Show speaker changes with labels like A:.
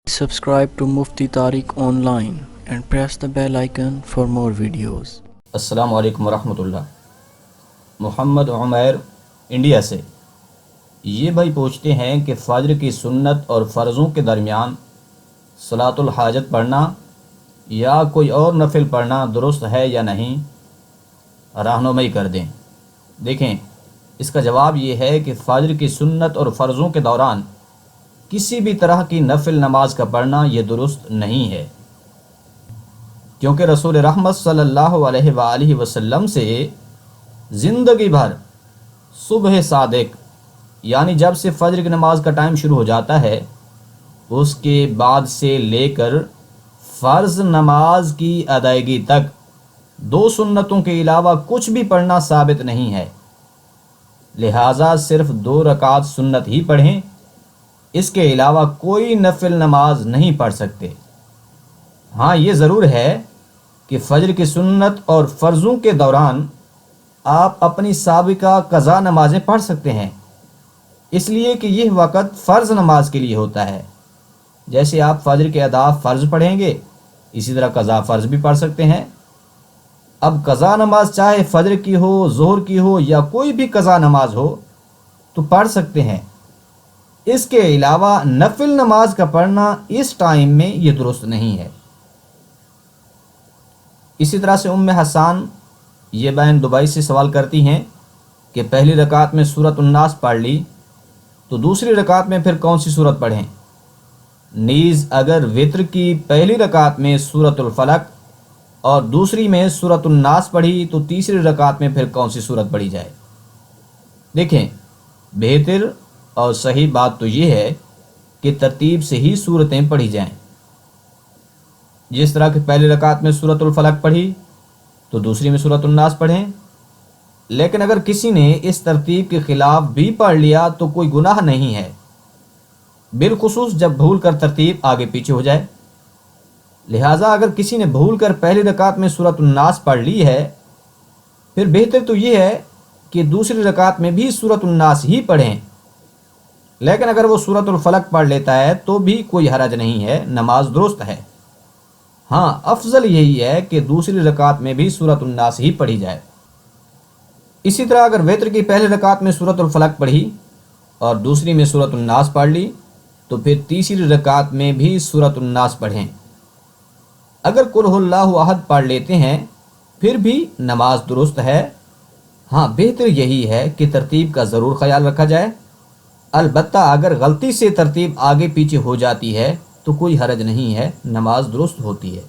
A: Subscribe to Mufti Tariq Online and press the bell icon for more videos.
B: السلام علیکم ورحمۃ اللہ۔ محمد Umair India سے یہ بھائی پوچھتے ہیں کہ فجر کی سنت اور فرضوں کے درمیان صلاۃ الحاجت پڑھنا یا کوئی اور نفل پڑھنا درست ہے یا نہیں، رہنمائی کر دیں۔ دیکھیں، اس کا جواب یہ ہے کہ فجر کی سنت اور فرضوں کے دوران کسی بھی طرح کی نفل نماز کا پڑھنا یہ درست نہیں ہے، کیونکہ رسول رحمت صلی اللہ علیہ وآلہ وسلم سے زندگی بھر صبح صادق یعنی جب سے فجر کی نماز کا ٹائم شروع ہو جاتا ہے اس کے بعد سے لے کر فرض نماز کی ادائیگی تک 2 سنتوں کے علاوہ کچھ بھی پڑھنا ثابت نہیں ہے، لہٰذا صرف 2 رکعت سنت ہی پڑھیں، اس کے علاوہ کوئی نفل نماز نہیں پڑھ سکتے۔ ہاں، یہ ضرور ہے کہ فجر کی سنت اور فرضوں کے دوران آپ اپنی سابقہ قضا نمازیں پڑھ سکتے ہیں، اس لیے کہ یہ وقت فرض نماز کے لیے ہوتا ہے۔ جیسے آپ فجر کے ادا فرض پڑھیں گے، اسی طرح قضا فرض بھی پڑھ سکتے ہیں۔ اب قضا نماز چاہے فجر کی ہو، ظہر کی ہو یا کوئی بھی قضا نماز ہو تو پڑھ سکتے ہیں، اس کے علاوہ نفل نماز کا پڑھنا اس ٹائم میں یہ درست نہیں ہے۔ اسی طرح سے حسان یہ بہن دبئی سے سوال کرتی ہیں کہ پہلی رکعت میں سورۃ الناس پڑھ لی تو دوسری رکعت میں پھر کون سی سورت پڑھیں؟ نیز اگر وتر کی پہلی رکعت میں سورۃ الفلق اور دوسری میں سورۃ الناس پڑھی تو تیسری رکعت میں پھر کون سی سورت پڑھی جائے؟ دیکھیں، بہتر اور صحیح بات تو یہ ہے کہ ترتیب سے ہی سورتیں پڑھی جائیں، جس طرح کہ پہلی رکعت میں سورۃ الفلق پڑھی تو دوسری میں سورۃ الناس پڑھیں۔ لیکن اگر کسی نے اس ترتیب کے خلاف بھی پڑھ لیا تو کوئی گناہ نہیں ہے، بالخصوص جب بھول کر ترتیب آگے پیچھے ہو جائے۔ لہٰذا اگر کسی نے بھول کر پہلی رکعت میں سورۃ الناس پڑھ لی ہے، پھر بہتر تو یہ ہے کہ دوسری رکعت میں بھی سورۃ الناس ہی پڑھیں، لیکن اگر وہ سورۃ الفلق پڑھ لیتا ہے تو بھی کوئی حرج نہیں ہے، نماز درست ہے۔ ہاں، افضل یہی ہے کہ دوسری رکعت میں بھی سورۃ الناس ہی پڑھی جائے۔ اسی طرح اگر وتر کی پہلی رکعت میں سورۃ الفلق پڑھی اور دوسری میں سورۃ الناس پڑھ لی تو پھر تیسری رکعت میں بھی سورۃ الناس پڑھیں۔ اگر قل ھو اللہ احد پڑھ لیتے ہیں پھر بھی نماز درست ہے۔ ہاں، بہتر یہی ہے کہ ترتیب کا ضرور خیال رکھا جائے، البتہ اگر غلطی سے ترتیب آگے پیچھے ہو جاتی ہے تو کوئی حرج نہیں ہے، نماز درست ہوتی ہے۔